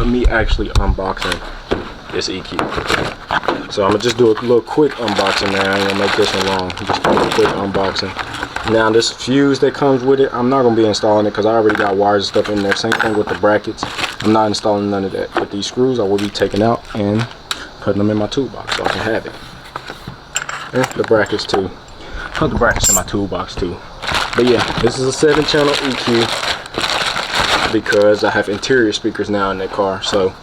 Me actually unboxing this EQ. So I'm gonna just do a little quick unboxing now. I ain't gonna make this one long. Just do a quick unboxing. Now this fuse that comes with it, I'm not gonna be installing it because I already got wires and stuff in there. Same thing with the brackets. I'm not installing none of that. But these screws I will be taking out and putting them in my toolbox so I can have it. And the brackets too. Put the brackets in my toolbox too. But yeah, this is a 7-channel EQ because I have interior speakers now in that car. So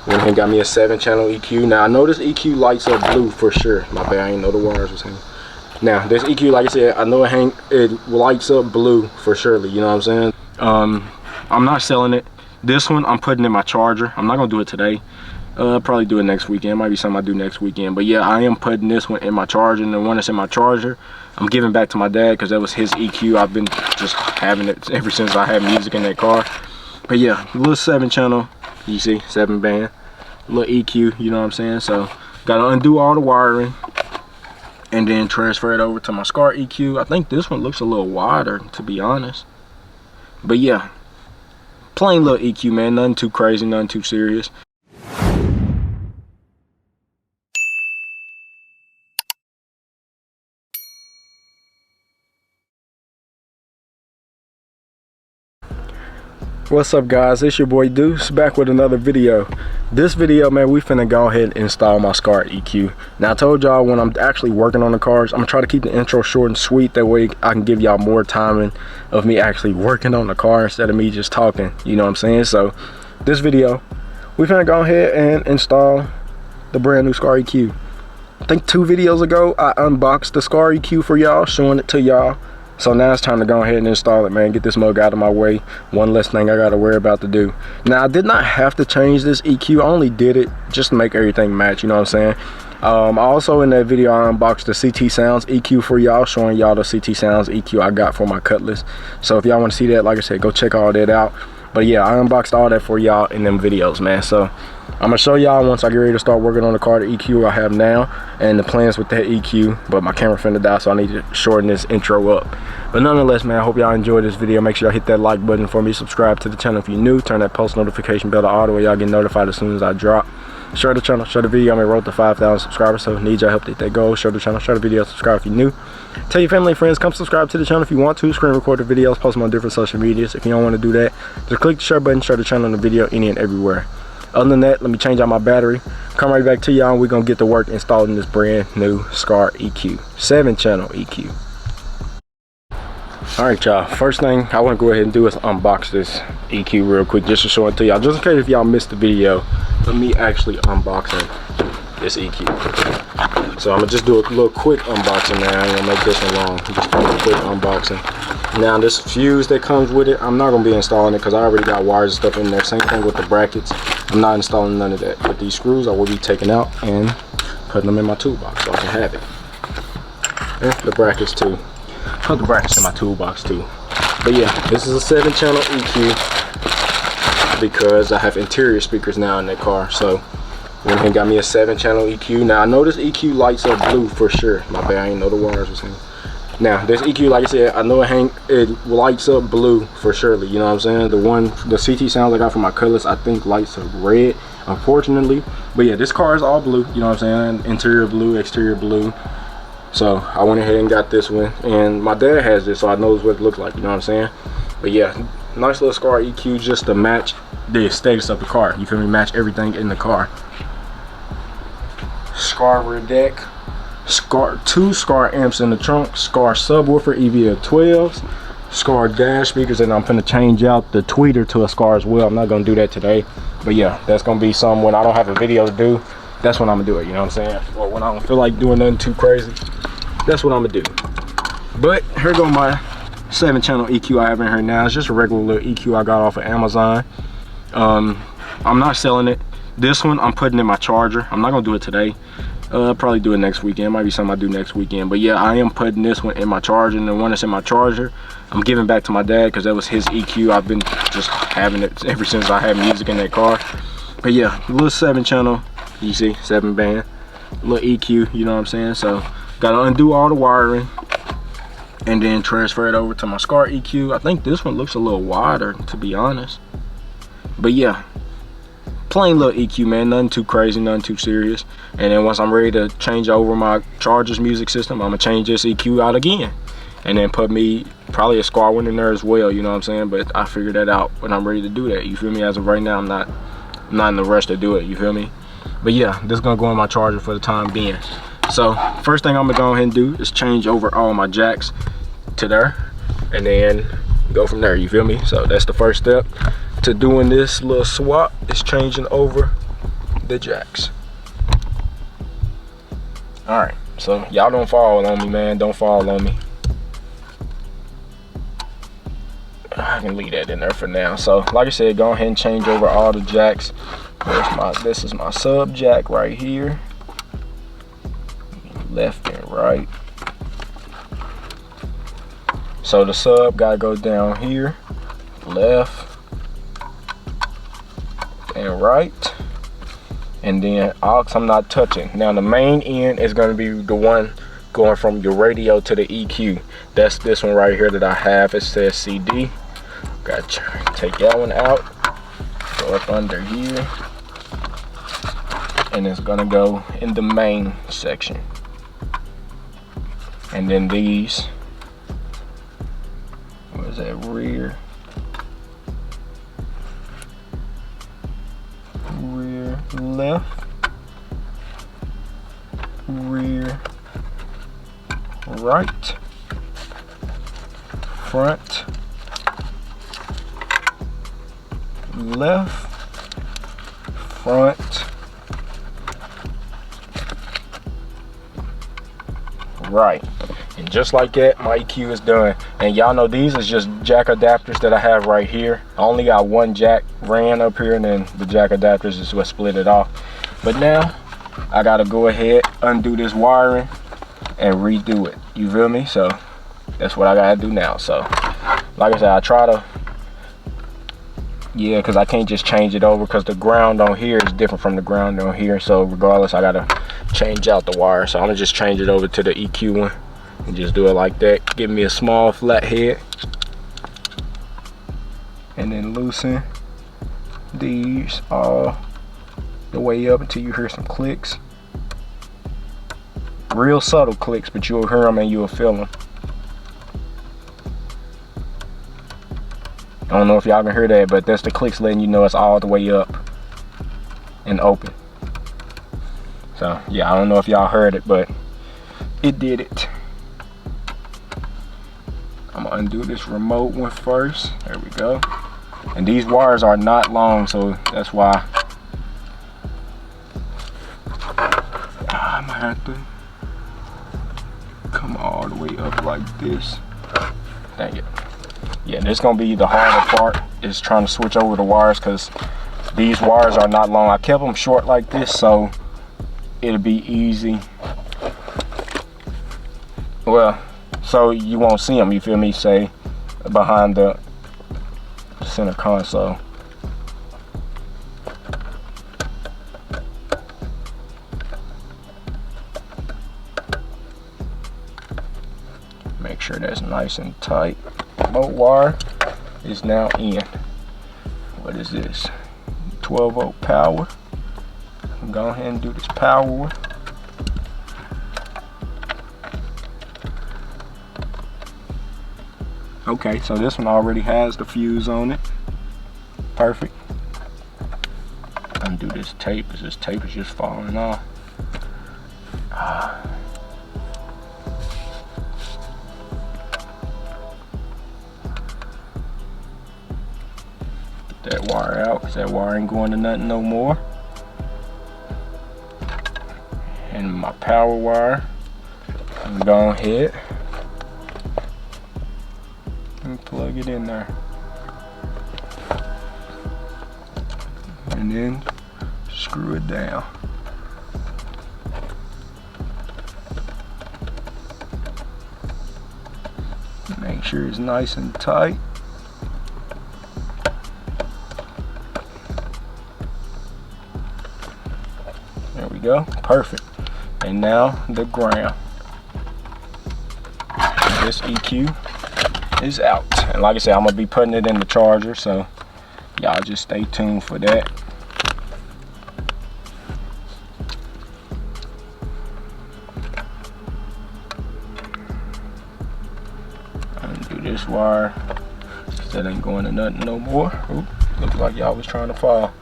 went ahead and got me a 7-channel EQ. Now I know this EQ lights up blue for sure. My bad, I didn't know the wires was hanging. Now this EQ, like I said, I know it lights up blue for surely. You know what I'm saying? I'm not selling it. This one I'm putting in my charger. I'm not gonna do it today. I'll probably do it next weekend. Might be something I do next weekend. But yeah, I am putting this one in my charger, and the one that's in my charger I'm giving back to my dad because that was his EQ. I've been just having it ever since I had music in that car. But yeah, little 7-channel, you see, 7-band, little EQ, you know what I'm saying? So gotta undo all the wiring and then transfer it over to my Skar EQ. I think this one looks a little wider, to be honest. But yeah, plain little EQ, man, nothing too crazy, nothing too serious. What's up guys, it's your boy Deuce back with another video. This video, man, we finna go ahead and install my Skar EQ. Now I told y'all when I'm actually working on the cars, I'm gonna try to keep the intro short and sweet, that way I can give y'all more timing of me actually working on the car instead of me just talking, you know what I'm saying? So this video, we finna go ahead and install the brand new Skar EQ. I think 2 videos ago I unboxed the Skar EQ for y'all, showing it to y'all. So now it's time to go ahead and install it, man. Get this mug out of my way. One less thing I gotta worry about to do. Now I did not have to change this EQ. I only did it just to make everything match, you know what I'm saying? Also in that video I unboxed the CT Sounds EQ for y'all, showing y'all the CT Sounds EQ I got for my Cutlass. So if y'all want to see that, like I said, go check all that out. But yeah, I unboxed all that for y'all in them videos, man. So I'm gonna show y'all once I get ready to start working on the car, the EQ I have now and the plans with that EQ. But my camera finna die, so I need to shorten this intro up. But nonetheless, man, I hope y'all enjoyed this video. Make sure y'all hit that like button for me. Subscribe to the channel if you're new. Turn that post notification bell to all the way y'all get notified as soon as I drop. Share the channel, share the video. I'm on road to 5,000 subscribers, so need y'all help to hit that goal. Share the channel, share the video, subscribe if you're new. Tell your family and friends, come subscribe to the channel if you want to. Screen record the videos, post them on different social medias. If you don't want to do that, just click the share button, share the channel and the video any and everywhere. Other than that, let me change out my battery. Come right back to y'all and we're gonna get to work installing this brand new Skar EQ, 7-channel EQ. All right, y'all, first thing I want to go ahead and do is unbox this EQ real quick, just to show it to y'all, just in case if y'all missed the video of me actually unboxing this EQ. So I'm gonna just do a little quick unboxing now. I ain't gonna make this one long. Just do a quick unboxing. Now this fuse that comes with it, I'm not gonna be installing it because I already got wires and stuff in there. Same thing with the brackets. I'm not installing none of that. But these screws I will be taking out and putting them in my toolbox so I can have it. And the brackets too. Put the brackets in my toolbox too. But yeah, this is a 7-channel EQ because I have interior speakers now in that car. So went ahead and got me a 7-channel EQ. Now I know this EQ lights up blue for sure. My bad, I didn't know the wires was hanging. Now this EQ, like I said, I know it lights up blue for surely. You know what I'm saying? The CT Sounds I got from my Cutlass, I think lights up red, unfortunately. But yeah, this car is all blue. You know what I'm saying? Interior blue, exterior blue. So I went ahead and got this one, and my dad has this, so I knows what it looks like, you know what I'm saying? But yeah, nice little Skar EQ just to match the aesthetics of the car. You feel me? Match everything in the car. Skar rear deck, two Skar amps in the trunk, Skar subwoofer EVL 12s, Skar dash speakers, and I'm gonna change out the tweeter to a Skar as well. I'm not gonna do that today, but yeah, that's gonna be something when I don't have a video to do. That's when I'm gonna do it, you know what I'm saying? Or when I don't feel like doing nothing too crazy, that's what I'm gonna do. But here go my 7-channel EQ I have in here now. It's just a regular little EQ I got off of Amazon. I'm not selling it. This one I'm putting in my charger. I'm not gonna do it today. I'll probably do it next weekend. Might be something I do next weekend. But yeah, I am putting this one in my charger, and the one that's in my charger I'm giving back to my dad because that was his EQ. I've been just having it ever since I had music in that car. But yeah, little 7-channel, you see, 7-band, little EQ, you know what I'm saying? So gotta undo all the wiring and then transfer it over to my Skar EQ. I think this one looks a little wider, to be honest. But yeah, plain little EQ, man, nothing too crazy, nothing too serious. And then once I'm ready to change over my Chargers music system, I'm gonna change this EQ out again, and then put me probably a Skar one in there as well, you know what I'm saying? But I figured that out when I'm ready to do that, you feel me? As of right now, I'm not in the rush to do it, you feel me? But yeah, this is gonna go in my Charger for the time being. So first thing I'm gonna go ahead and do is change over all my jacks to there, and then go from there, you feel me? So that's the first step to doing this little swap, is changing over the jacks. All right, so y'all don't fall on me, man, don't fall on me. I can leave that in there for now. So like I said, go ahead and change over all the jacks. This is my sub jack right here, left and right. So the sub gotta go down here, left and right, and then aux I'm not touching. Now the main end is going to be the one going from your radio to the EQ. That's this one right here that I have. It says CD. Got to take that one out, go up under here, and it's going to go in the main section. And then these, what is that, rear left, rear right, front left, front right. And just like that, my EQ is done. And y'all know these is just jack adapters that I have right here. I only got one jack ran up here, and then the jack adapters is what split it off. But now I gotta go ahead, undo this wiring and redo it, you feel me? So that's what I gotta do now. So like I said, I try to, yeah, because I can't just change it over, because the ground on here is different from the ground on here. So regardless, I gotta change out the wire. So I'm gonna just change it over to the EQ one and just do it like that. Give me a small flat head, and then loosen these all the way up until you hear some clicks. Real subtle clicks, but you'll hear them and you'll feel them. I don't know if y'all can hear that, but that's the clicks letting you know it's all the way up and open. So yeah, I don't know if y'all heard it, but it did it. I'm gonna undo this remote one first. There we go. And these wires are not long, so that's why I'm gonna have to come all the way up like this. Dang it. Yeah, this is gonna be the harder part, is trying to switch over the wires, because these wires are not long. I kept them short like this, so it'll be easy. Well, so you won't see them, you feel me, say behind the center console. Make sure that's nice and tight. Remote wire is now in. What is this? 12 volt power. Go ahead and do this power one. Okay, so this one already has the fuse on it. Perfect. Undo this tape, because this tape is just falling off. Get that wire out, because that wire ain't going to nothing no more. And my power wire, I'm go ahead and plug it in there, and then screw it down. Make sure it's nice and tight. There we go, perfect. And now the ground. This EQ is out. And like I said, I'm gonna be putting it in the charger, so y'all just stay tuned for that. this wire. That ain't going to nothing no more. Oop, looks like y'all was trying to fall.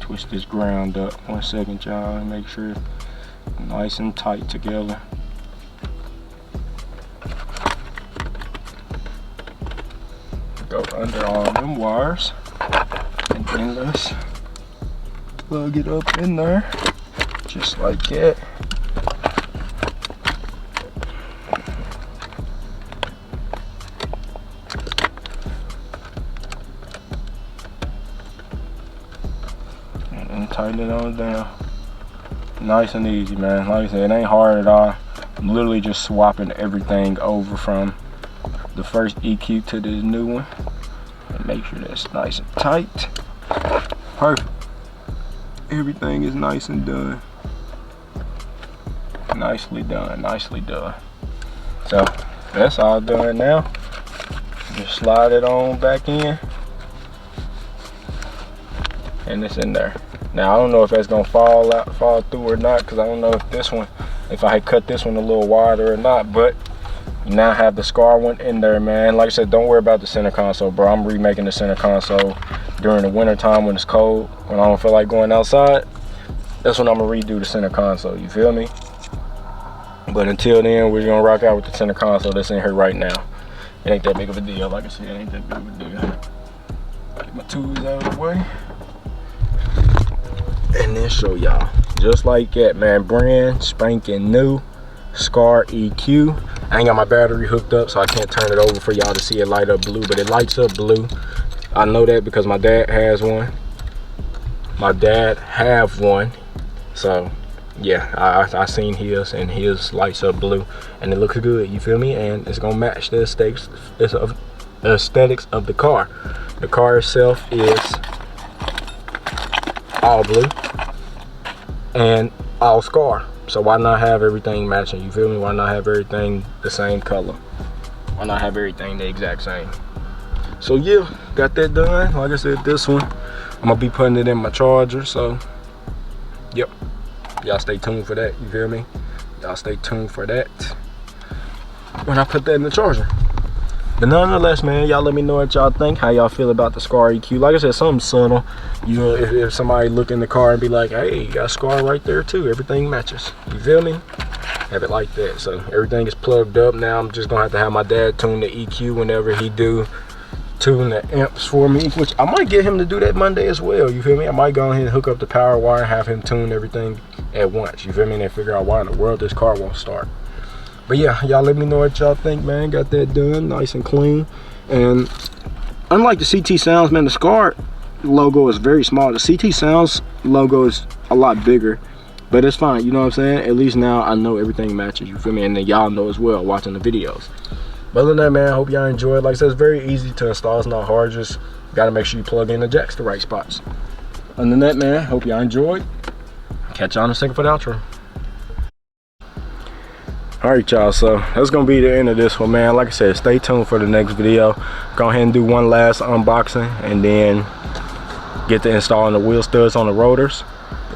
Twist this ground up. 1 second, y'all, and make sure it's nice and tight together. Go under all them wires, and then let's plug it up in there, just like that. And then tighten it on down. Nice and easy, man. Like I said, it ain't hard at all. I'm literally just swapping everything over from the first EQ to this new one, and make sure that's nice and tight. Perfect. Everything is nice and done. Nicely done, nicely done. So that's all done now. Just slide it on back in, and it's in there. Now I don't know if that's gonna fall through or not, because I don't know if I had cut this one a little wider or not, but you now have the Skar one in there, man. Like I said, don't worry about the center console, bro. I'm remaking the center console during the winter time when it's cold, when I don't feel like going outside. That's when I'm gonna redo the center console, you feel me? But until then, we're gonna rock out with the center console that's in here right now. It ain't that big of a deal. Like I said, it ain't that big of a deal. Get my tools out of the way, and then show y'all. Just like that, man. Brand spanking new Skar EQ. I ain't got my battery hooked up, so I can't turn it over for y'all to see it light up blue, but it lights up blue. I know that because my dad has one. My dad have one. So yeah, I seen his, and his lights up blue, and it looks good, you feel me? And it's gonna match the aesthetics of the car. The car itself is all blue and all Skar. So why not have everything matching, you feel me? Why not have everything the same color? Why not have everything the exact same? So yeah, got that done. Like I said, this one, I'm gonna be putting it in my charger, so yep. Y'all stay tuned for that, you feel me? Y'all stay tuned for that when I put that in the charger. But nonetheless, man, y'all let me know what y'all think, how y'all feel about the Skar EQ. Like I said, something subtle. You know, if somebody look in the car and be like, hey, you got Skar right there too, everything matches, you feel me? Have it like that. So everything is plugged up now. I'm just gonna have my dad tune the EQ whenever he do tune the amps for me, which I might get him to do that Monday as well, you feel me? I might go ahead and hook up the power wire and have him tune everything at once, you feel me? And then figure out why in the world this car won't start. But yeah, y'all let me know what y'all think, man. Got that done nice and clean. And unlike the CT Sounds, man, the Skar logo is very small. The CT Sounds logo is a lot bigger, but it's fine, you know what I'm saying? At least now I know everything matches, you feel me? And then y'all know as well watching the videos. But other than that, man, I hope y'all enjoyed. Like I said, it's very easy to install. It's not hard. Just got to make sure you plug in the jacks the right spots. Other than that, man, hope y'all enjoyed. Catch y'all in a second for the outro. All right, y'all, so that's gonna be the end of this one, man. Like I said, stay tuned for the next video. Go ahead and do one last unboxing, and then get to installing the wheel studs on the rotors,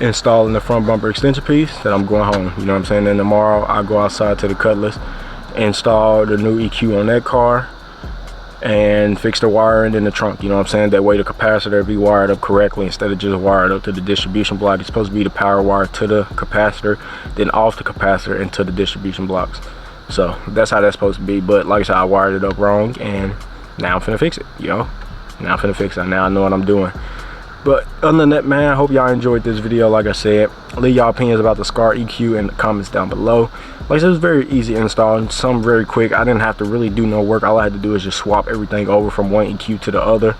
installing the front bumper extension piece. Then I'm going home, you know what I'm saying? Then tomorrow I'll go outside to the Cutlass, install the new EQ on that car, and fix the wiring in the trunk, you know what I'm saying? That way the capacitor be wired up correctly instead of just wired up to the distribution block. It's supposed to be the power wire to the capacitor, then off the capacitor into the distribution blocks. So that's how that's supposed to be. But like I said, I wired it up wrong, and now I'm finna fix it, yo. Now I'm finna fix it. Now I know what I'm doing. But other than that, man, I hope y'all enjoyed this video. Like I said, leave y'all opinions about the Skar EQ in the comments down below. Like I said, it was very easy to install and something very quick. I didn't have to really do no work. All I had to do is just swap everything over from one EQ to the other,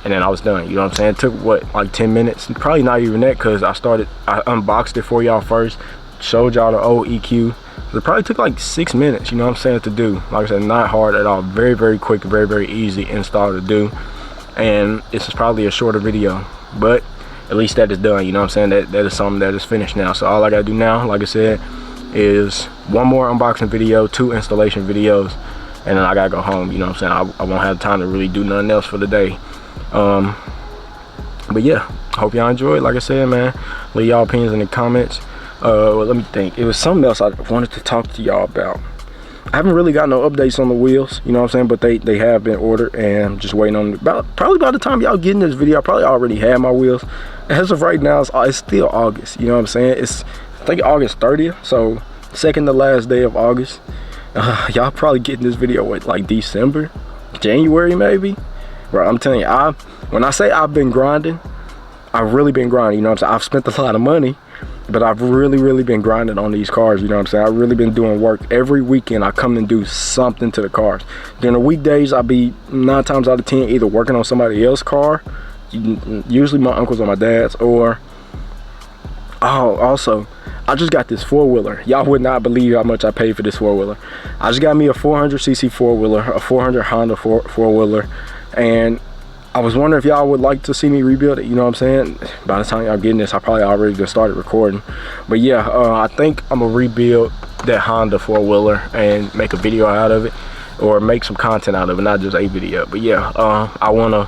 and then I was done, you know what I'm saying? It took what, like 10 minutes? Probably not even that, because I unboxed it for y'all first, showed y'all the old EQ. It probably took like 6 minutes, you know what I'm saying, to do. Like I said, not hard at all. Very, very quick, very, very easy install to do. And this is probably a shorter video, but at least that is done, you know what I'm saying? That is something that is finished now. So all I gotta do now, like I said, is one more unboxing video, 2 installation videos, and then I gotta go home, you know what I'm saying? I won't have time to really do nothing else for the day. But yeah, hope y'all enjoyed. Like I said, man, leave y'all opinions in the comments. Well, let me think. It was something else I wanted to talk to y'all about. I haven't really got no updates on the wheels, you know what I'm saying, but they have been ordered, and I'm just waiting on probably by the time y'all getting this video, I probably already have my wheels. As of right now, it's still August, you know what I'm saying? It's, I think, August 30th, so second to last day of August. Y'all probably getting this video with like December, January maybe. Bro, I'm telling you, when I say I've been grinding, I've really been grinding, you know what I'm saying? I've spent a lot of money, but I've really been grinding on these cars, you know what I'm saying? I've really been doing work. Every weekend I come and do something to the cars. During the weekdays, I'll be 9 times out of 10 either working on somebody else's car, usually my uncle's or my dad's, or also I just got this 4-wheeler. Y'all would not believe how much I paid for this 4-wheeler. I just got me a 400cc 4-wheeler, a 400 Honda 4-wheeler, and I was wondering if y'all would like to see me rebuild it, you know what I'm saying? By the time y'all getting this, I probably already just started recording. But yeah, I think I'm gonna rebuild that Honda 4-wheeler and make a video out of it, or make some content out of it, not just a video. But yeah, I wanna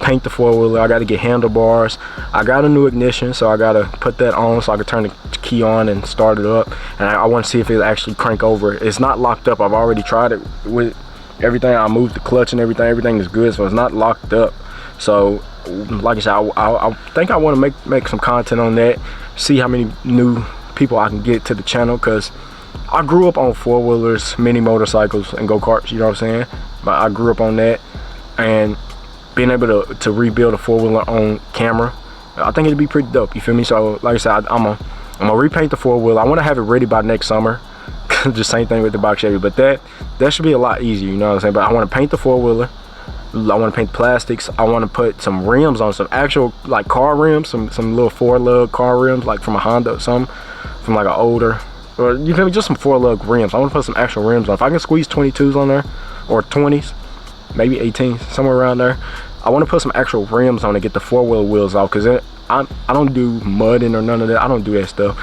paint the 4-wheeler. I gotta get handlebars. I got a new ignition, so I gotta put that on so I can turn the key on and start it up. And I wanna see if it'll actually crank over. It's not locked up. I've already tried it with everything. I moved the clutch and everything is good, so it's not locked up. So like I said, I think I want to make some content on that, see how many new people I can get to the channel, because I grew up on 4-wheelers, mini motorcycles, and go-karts, you know what I'm saying? But I grew up on that, and being able to rebuild a 4-wheeler on camera, I think it'd be pretty dope, you feel me? So like I said, I'm gonna repaint the 4-wheeler. I want to have it ready by next summer. Just same thing with the box Chevy, but that should be a lot easier, you know what I'm saying? But I want to paint the 4-wheeler. I want to paint plastics. I want to put some rims on, some actual like car rims, some little 4-lug car rims, like from a Honda or something, from like an older, or you feel me, just some 4-lug rims. I want to put some actual rims on. If I can squeeze 22s on there, or 20s, maybe 18s, somewhere around there, I want to put some actual rims on to get the 4-wheel wheels off, because I don't do mudding or none of that. I don't do that stuff.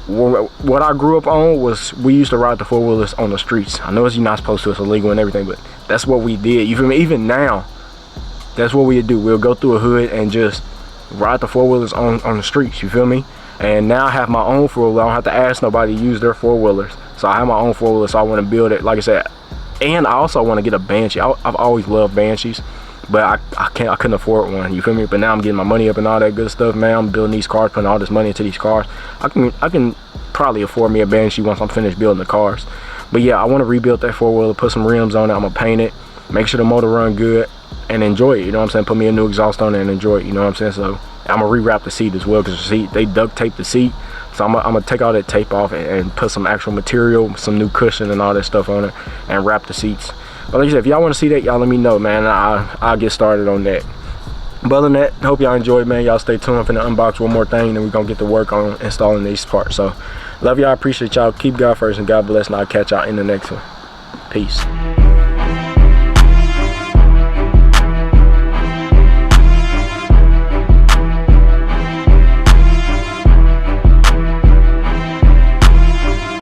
What I grew up on was, we used to ride the 4-wheelers on the streets. I know you're not supposed to, it's illegal and everything, but that's what we did, you feel me? Even now, that's what we do. We'll go through a hood and just ride the 4-wheelers on the streets, you feel me? And now I have my own 4-wheeler. I don't have to ask nobody to use their 4-wheelers. So I have my own 4-wheeler, so I want to build it, like I said. And I also want to get a Banshee. I've always loved Banshees, but I couldn't afford one, you feel me? But now I'm getting my money up and all that good stuff, man. I'm building these cars, putting all this money into these cars. I can probably afford me a Banshee once I'm finished building the cars. But yeah, I want to rebuild that 4-wheeler, put some rims on it. I'm gonna paint it, make sure the motor run good, and enjoy it, you know what I'm saying? Put me a new exhaust on it and enjoy it, you know what I'm saying? So I'm gonna rewrap the seat as well, because the seat, they duct tape the seat. So I'm gonna take all that tape off and put some actual material, some new cushion and all that stuff on it, and wrap the seats. But like I said, if y'all want to see that, y'all let me know, man. I'll get started on that. But other than that, hope y'all enjoyed, man. Y'all stay tuned. I'm finna unbox one more thing, and we're gonna get to work on installing these parts. So love y'all, appreciate y'all. Keep God first and God bless, and I'll catch y'all in the next one. Peace.